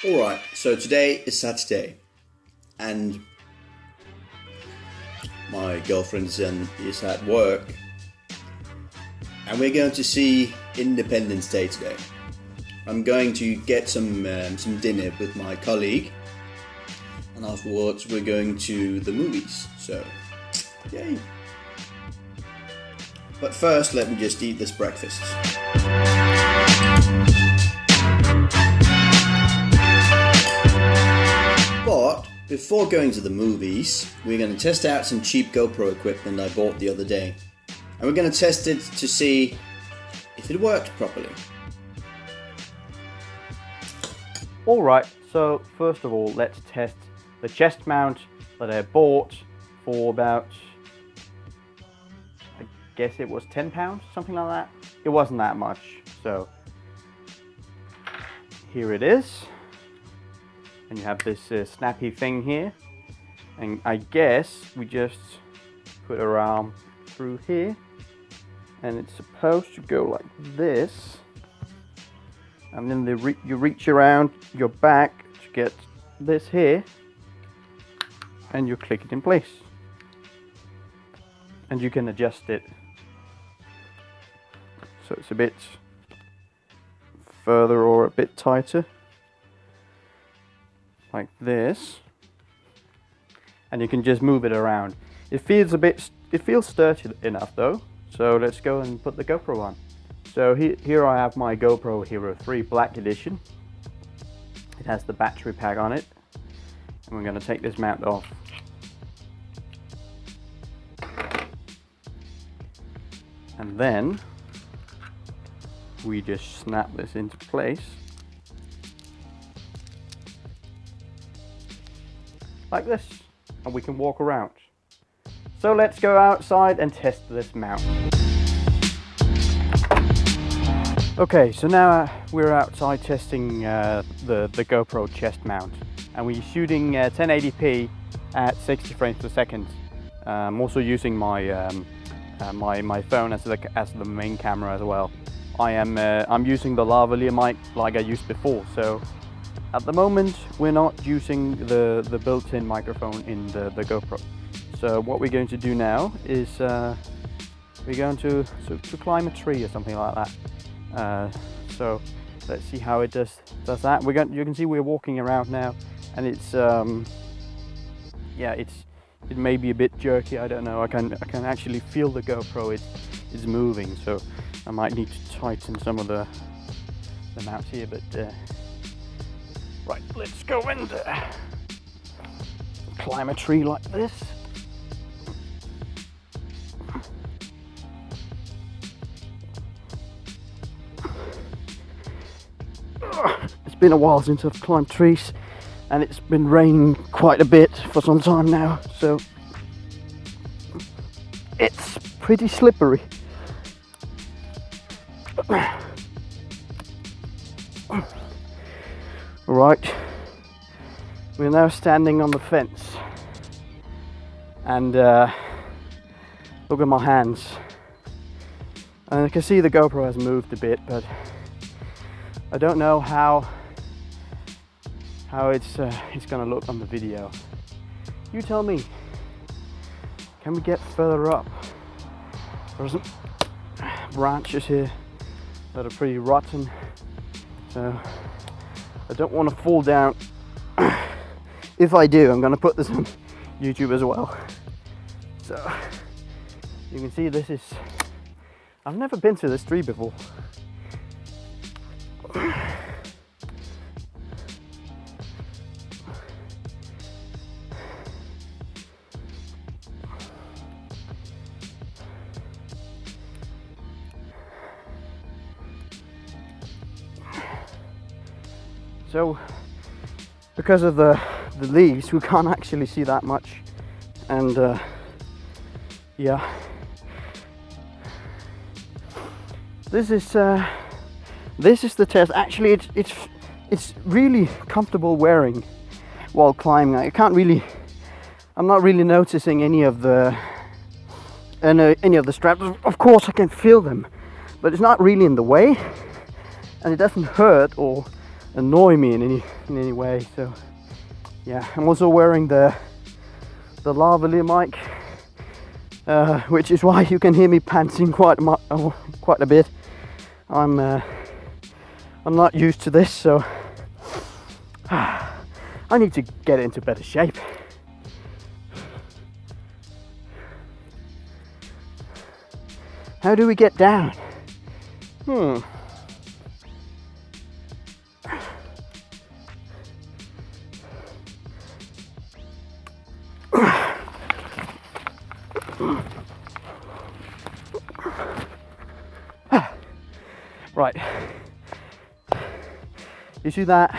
Alright, so today is Saturday and my girlfriend is at work and we're going to see Independence Day today. I'm going to get some dinner with my colleague and afterwards we're going to the movies, so yay! But first let me just eat this breakfast. But before going to the movies, we're going to test out some cheap GoPro equipment I bought the other day. And we're going to test it to see if it works properly. Alright, so first of all, let's test the chest mount that I bought for about, I guess it was £10, something like that. It wasn't that much, so here it is. And you have this snappy thing here, and I guess we just put our arm through here, and it's supposed to go like this, and then you reach around your back to get this here, and you click it in place, and you can adjust it so it's a bit further or a bit tighter, like this, and you can just move it around. It feels sturdy enough though, so let's go and put the GoPro on. So here I have my GoPro Hero 3 Black Edition. It has the battery pack on it, and we're going to take this mount off. And then we just snap this into place like this, and we can walk around. So let's go outside and test this mount. Okay, so now we're outside testing the GoPro chest mount, and we're shooting 1080p at 60 frames per second. I'm also using my my phone as the main camera as well. I'm using the lavalier mic like I used before, so at the moment we're not using the built-in microphone in the GoPro. So what we're going to do now is we're going to climb a tree or something like that. So let's see how it does that. You can see we're walking around now, and it's it may be a bit jerky. I don't know. I can actually feel the GoPro. It's moving, so I might need to tighten some of the mounts here, but. Right, let's go and climb a tree like this. It's been a while since I've climbed trees, and it's been raining quite a bit for some time now, so it's pretty slippery. Right, we're now standing on the fence, and look at my hands, and I can see the GoPro has moved a bit, but I don't know how it's going to look on the video. You tell me. Can we get further up? There are some branches here that are pretty rotten, so I don't want to fall down. If I do, I'm going to put this on YouTube as well. So you can see this is, I've never been to this tree before. So because of the leaves, we can't actually see that much, and yeah, this is the test. Actually, it's really comfortable wearing while climbing. I'm not really noticing any of the straps. Of course I can feel them, but it's not really in the way, and it doesn't hurt or annoy me in any way. So yeah, I'm also wearing the lavalier mic, which is why you can hear me panting quite a bit. I'm not used to this, so I need to get into better shape. How do we get down? Right. You see that?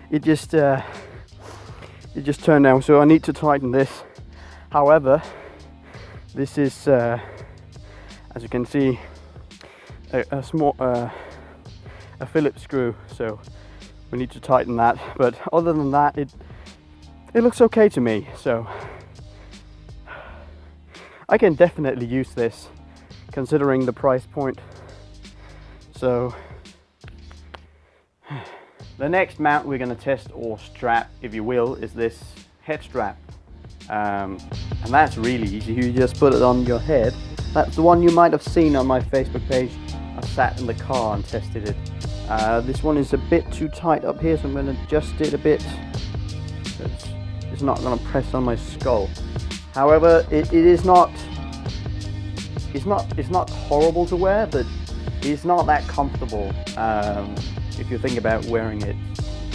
It just turned down, so I need to tighten this. However, this is, as you can see, a small a Phillips screw, so we need to tighten that. But other than that, it looks okay to me. So I can definitely use this, considering the price point. So the next mount we're going to test, or strap if you will, is this head strap, and that's really easy. You just put it on your head. That's the one you might have seen on my Facebook page. I sat in the car and tested it. This one is a bit too tight up here, so I'm going to adjust it a bit. It's not going to press on my skull. However, it's not horrible to wear, but it's not that comfortable if you think about wearing it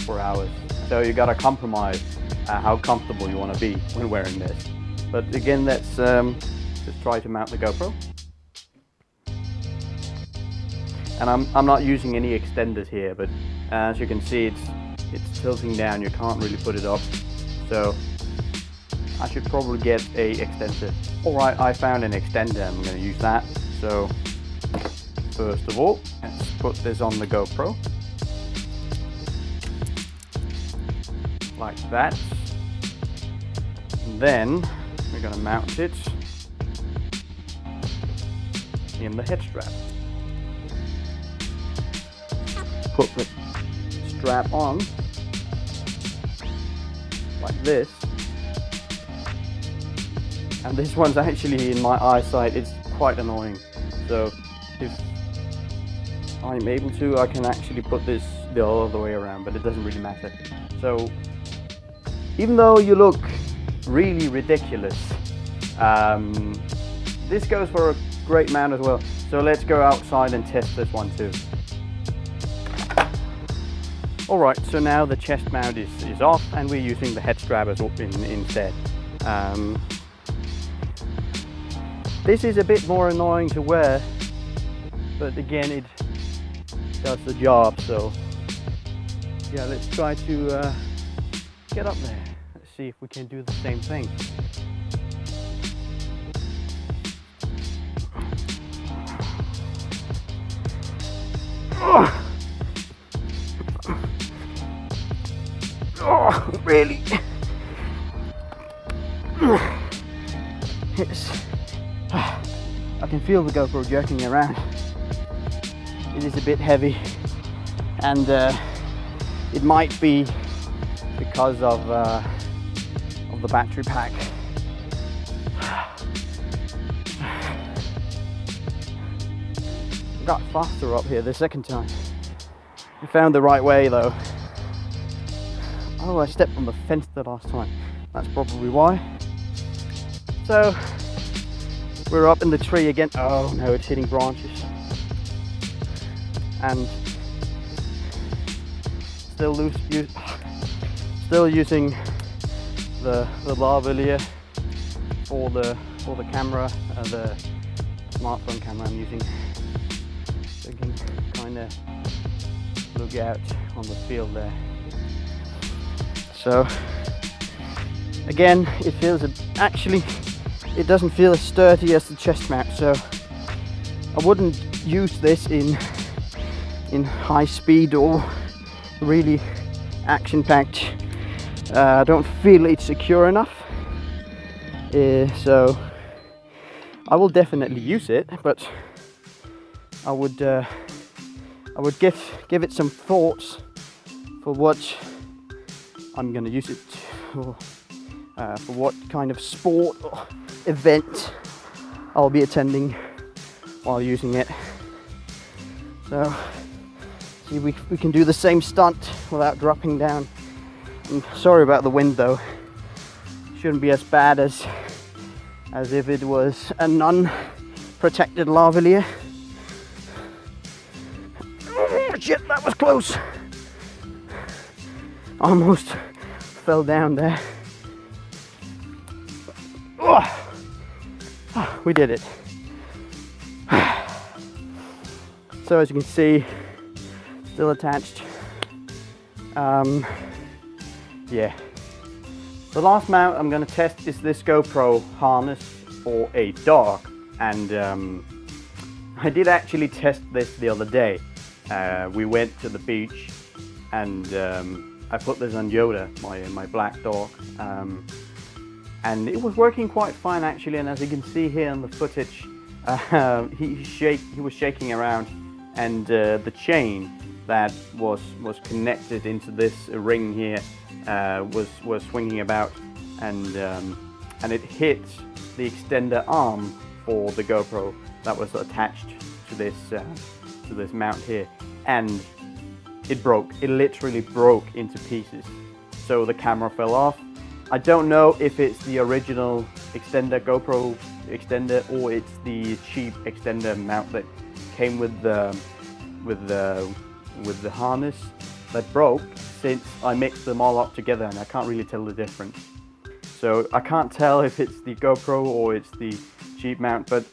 for hours. So you gotta compromise how comfortable you want to be when wearing this. But again, let's just try to mount the GoPro. And I'm not using any extenders here, but as you can see, it's tilting down. You can't really put it up. So I should probably get a extender. All right, I found an extender. I'm going to use that. So first of all, let's put this on the GoPro, like that. And then we're going to mount it in the head strap. Put the strap on like this. And this one's actually, in my eyesight, it's quite annoying. So if I'm able to, I can actually put this the other way around, but it doesn't really matter. So even though you look really ridiculous, this goes for a great mount as well. So let's go outside and test this one too. Alright, so now the chest mount is off, and we're using the head strap instead. This is a bit more annoying to wear, but again, it does the job. So yeah, let's try to get up there. Let's see if we can do the same thing. Oh, really? I can feel the GoPro jerking around. It is a bit heavy, and it might be because of the battery pack. I got faster up here the second time. I found the right way though. Oh, I stepped on the fence the last time. That's probably why. So we're up in the tree again. Oh no, it's hitting branches. And still using the lavalier for the camera, the smartphone camera I'm using. So you can kind of look out on the field there. So again, it feels actually it doesn't feel as sturdy as the chest mount, so I wouldn't use this in high speed or really action-packed. I don't feel it's secure enough, so I will definitely use it, but I would give it some thoughts for what I'm gonna use it for what kind of sport or event I'll be attending while using it. So see if we can do the same stunt without dropping down. And sorry about the wind though. Shouldn't be as bad as if it was a non-protected lavalier. Oh shit, that was close. Almost fell down there. Oh, we did it. So as you can see, still attached. Yeah. The last mount I'm going to test is this GoPro harness for a dog, and I did actually test this the other day. We went to the beach and I put this on Yoda, my black dog, and it was working quite fine actually. And as you can see here in the footage, he was shaking around, and the chain that was connected into this ring here was swinging about, and it hit the extender arm for the GoPro that was attached to this mount here, and it broke. It literally broke into pieces. So the camera fell off. I don't know if it's the original extender, GoPro extender, or it's the cheap extender mount that came with the harness that broke, since I mixed them all up together and I can't really tell the difference. So I can't tell if it's the GoPro or it's the cheap mount, but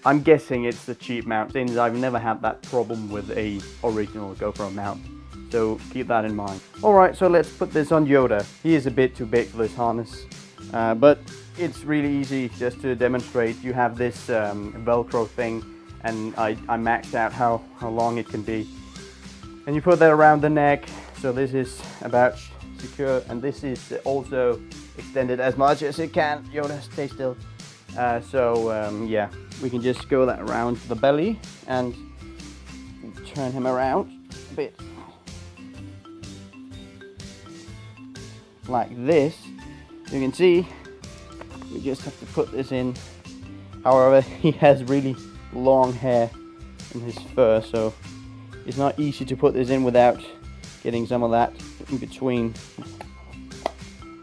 I'm guessing it's the cheap mount, since I've never had that problem with a original GoPro mount. So keep that in mind. Alright, so let's put this on Yoda. He is a bit too big for this harness, but it's really easy just to demonstrate. You have this Velcro thing, and I maxed out how long it can be. And you put that around the neck, so this is about secure, and this is also extended as much as it can. Yoda, stay still. Yeah, we can just go that around the belly and turn him around a bit. Like this. You can see, we just have to put this in. However, he has really long hair in his fur, so it's not easy to put this in without getting some of that in between.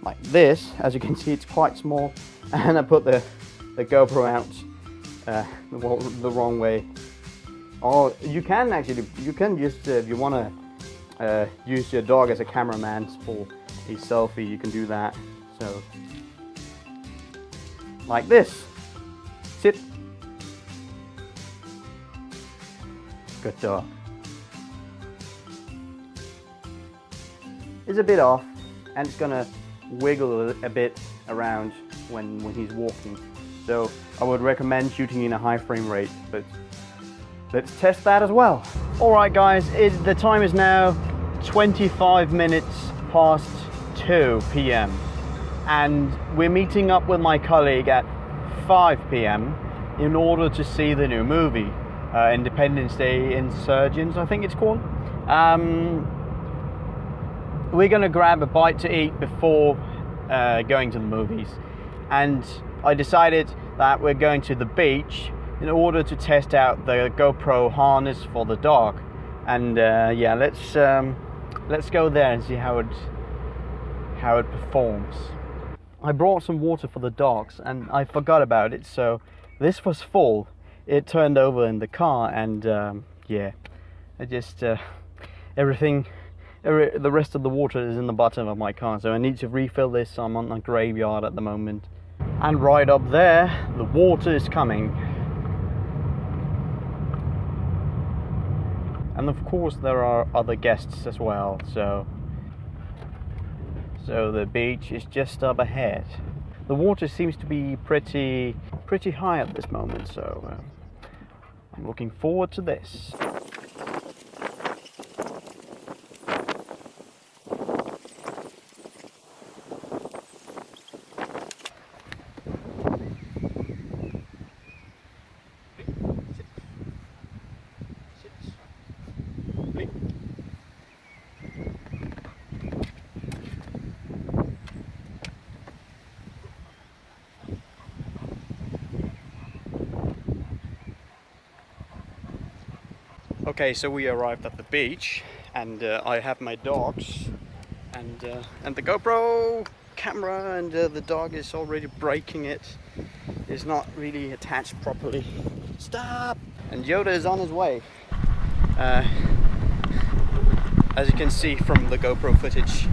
Like this. As you can see, it's quite small, and I put the GoPro out the wrong way. Or you can just if you want to use your dog as a cameraman for a selfie, you can do that. So like this. Sit. Good dog. It's a bit off, and it's gonna wiggle a bit around when he's walking. So I would recommend shooting in a high frame rate, but let's test that as well. Alright guys, the time is now 25 minutes past 2 p.m. and we're meeting up with my colleague at 5 p.m. in order to see the new movie, Independence Day Insurgence, I think it's called. We're gonna grab a bite to eat before going to the movies, and I decided that we're going to the beach in order to test out the GoPro harness for the dog. And yeah, let's go there and see how it performs. I brought some water for the dogs and I forgot about it, so this was full. It turned over in the car, and yeah, I just the rest of the water is in the bottom of my car, so I need to refill this. I'm on a graveyard at the moment. And right up there, the water is coming. And of course there are other guests as well, so the beach is just up ahead. The water seems to be pretty high at this moment, so I'm looking forward to this. Okay, so we arrived at the beach, and I have my dogs and the GoPro camera, and the dog is already breaking it. It's not really attached properly. Stop! And Yoda is on his way. As you can see from the GoPro footage.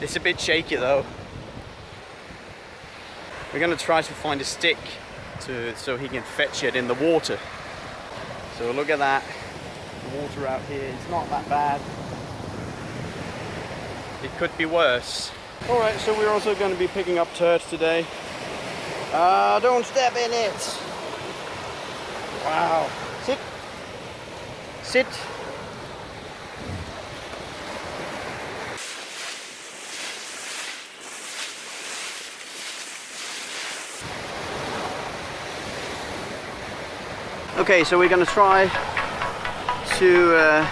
It's a bit shaky though. We're gonna try to find a stick so he can fetch it in the water. So look at that. The water out here, it's not that bad. It could be worse. Alright, so we're also going to be picking up turds today. Don't step in it! Wow. Sit. Sit. Okay, so we're going to try to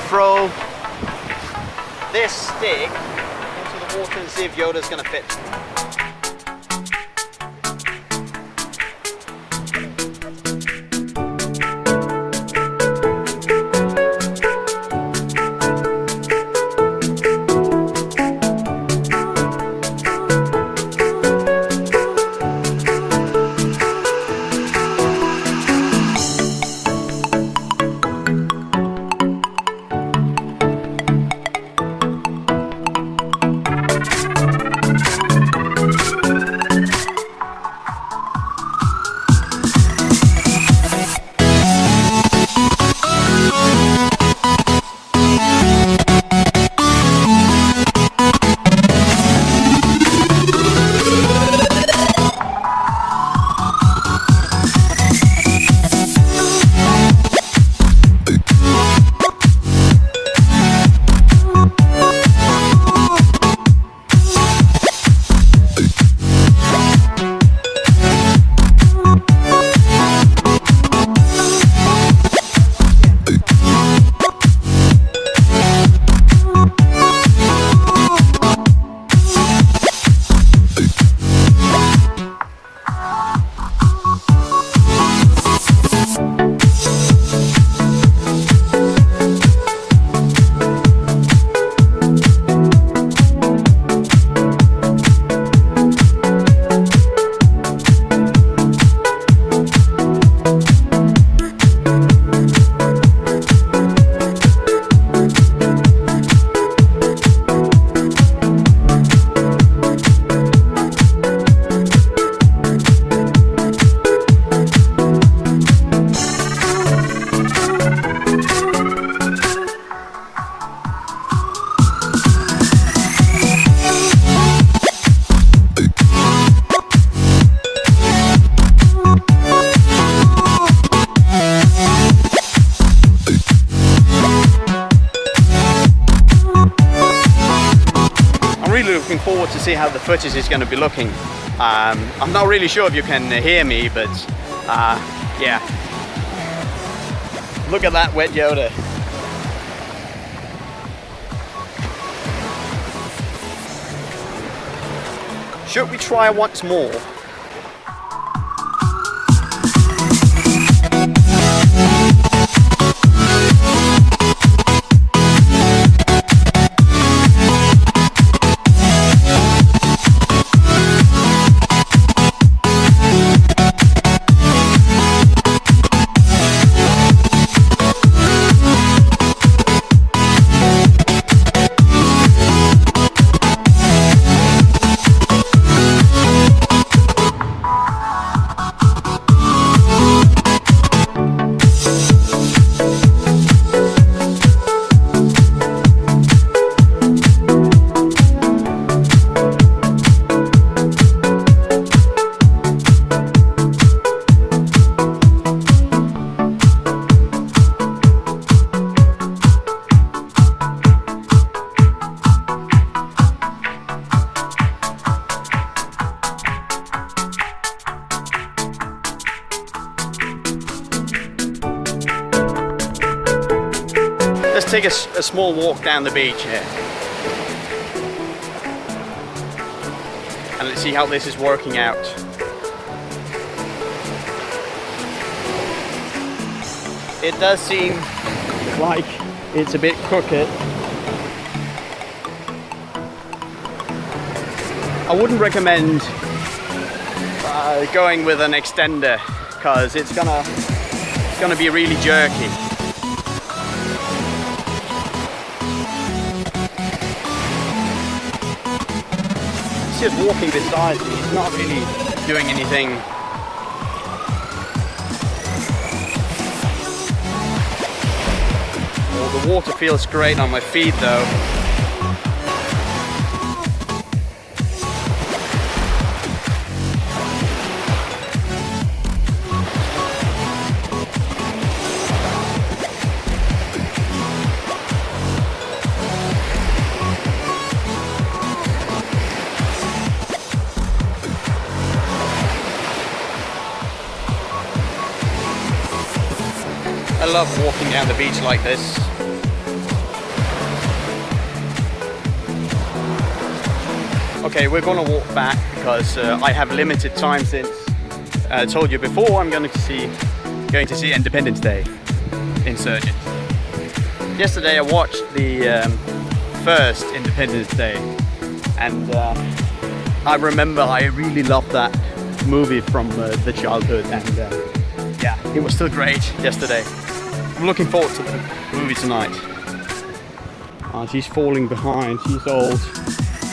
throw this stick into the water and see if Yoda's going to fit. Looking forward to see how the footage is going to be looking. I'm not really sure if you can hear me, but yeah. Look at that wet Yoda. Should we try once more? Let's take a small walk down the beach here. And let's see how this is working out. it does seem like it's a bit crooked. I wouldn't recommend going with an extender because it's gonna be really jerky. It's just walking beside me. It's not really doing anything. Oh, the water feels great on my feet though. I love walking down the beach like this. Okay, we're gonna walk back because I have limited time since I told you before I'm going to see Independence Day, Insurgence. Yesterday I watched the first Independence Day, and I remember I really loved that movie from the childhood, and yeah, it was still great yesterday. I'm looking forward to the movie tonight. She's falling behind, she's old.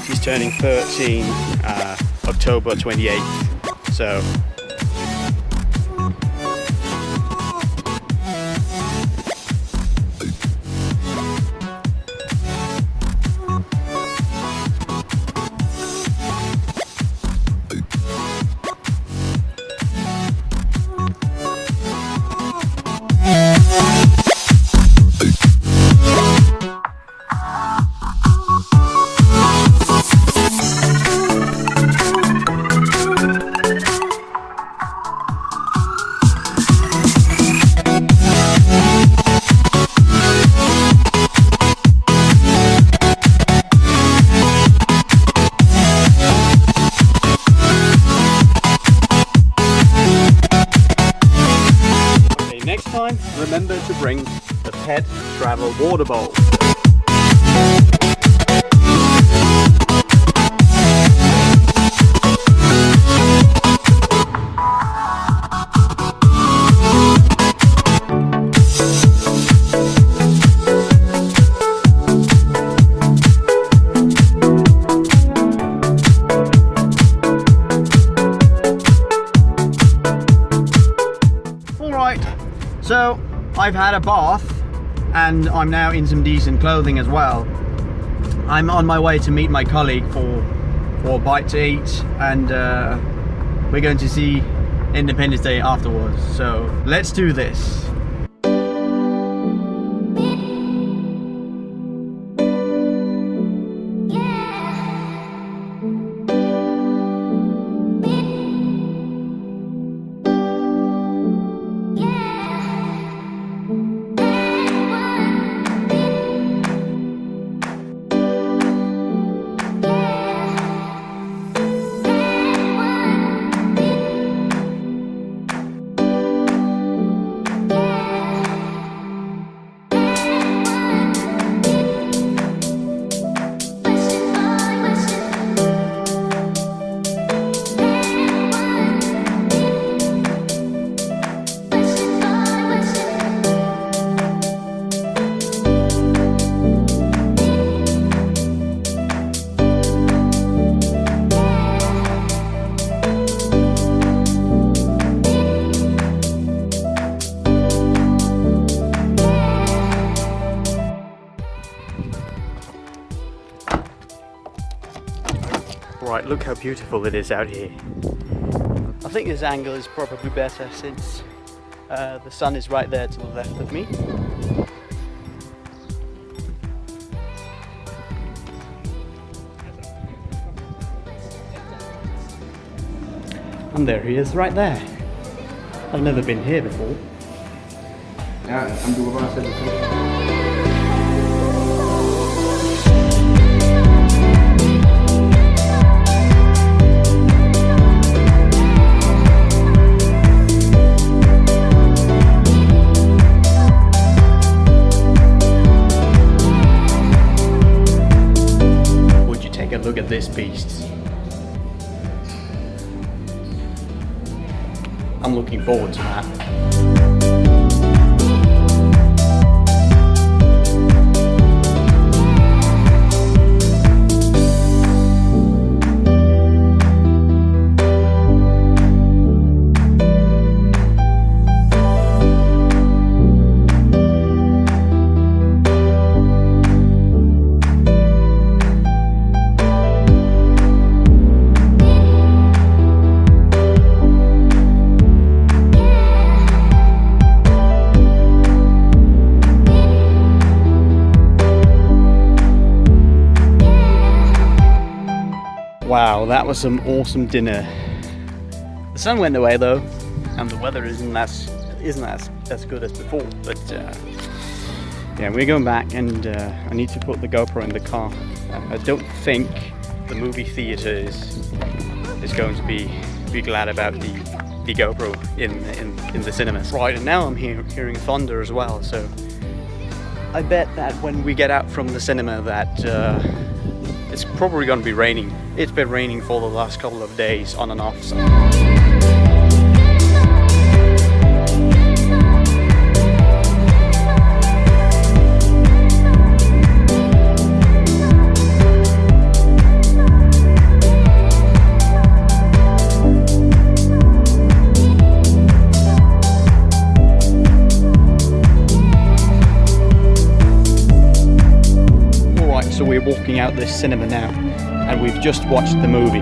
She's turning 13 October 28th, so remember to bring the pet travel water bowl. Alright, so I've had a bath and I'm now in some decent clothing as well. I'm on my way to meet my colleague for a bite to eat, and we're going to see Independence Day afterwards. So let's do this. Right, look how beautiful it is out here. I think this angle is probably better since the sun is right there to the left of me. And there he is, right there. I've never been here before. I'm looking forward to that. Wow, that was some awesome dinner. The sun went away though, and the weather isn't as good as before. But yeah, we're going back, and I need to put the GoPro in the car. I don't think the movie theater is going to be glad about the GoPro in the cinemas. Right, and now I'm hearing thunder as well. So I bet that when we get out from the cinema, that it's probably going to be raining. It's been raining for the last couple of days, on and off. So. So we're walking out this cinema now, and we've just watched the movie.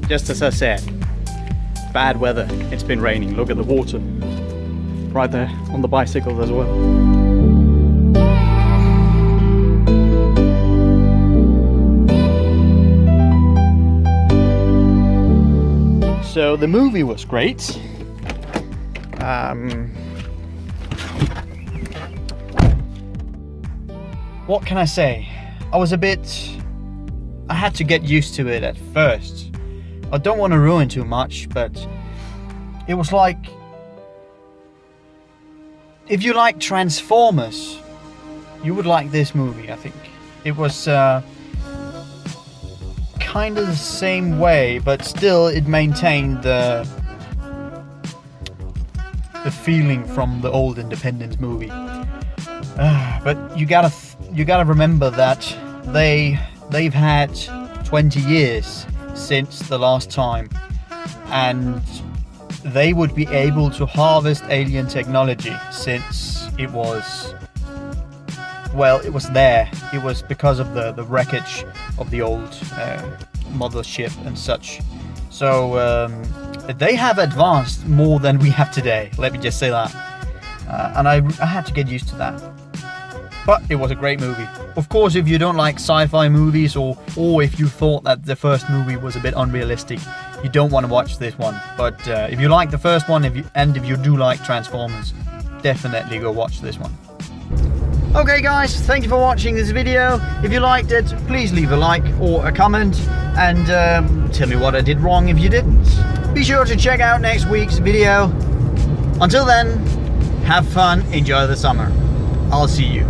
Just as I said, bad weather. It's been raining. Look at the water right there on the bicycles as well. So the movie was great. What can I say? I had to get used to it at first. I don't want to ruin too much, but it was like, if you like Transformers, you would like this movie, I think. It was kind of the same way, but still it maintained the feeling from the old Independence movie. But you gotta remember that they've had 20 years since the last time, and they would be able to harvest alien technology since it was there. It was because of the wreckage of the old mothership and such. So they have advanced more than we have today, let me just say that. And I had to get used to that. But it was a great movie. Of course, if you don't like sci-fi movies, or if you thought that the first movie was a bit unrealistic, you don't want to watch this one. But if you like the first one, if you do like Transformers, definitely go watch this one. Okay guys, thank you for watching this video. If you liked it, please leave a like or a comment, and tell me what I did wrong if you didn't. Be sure to check out next week's video. Until then, have fun, enjoy the summer. I'll see you.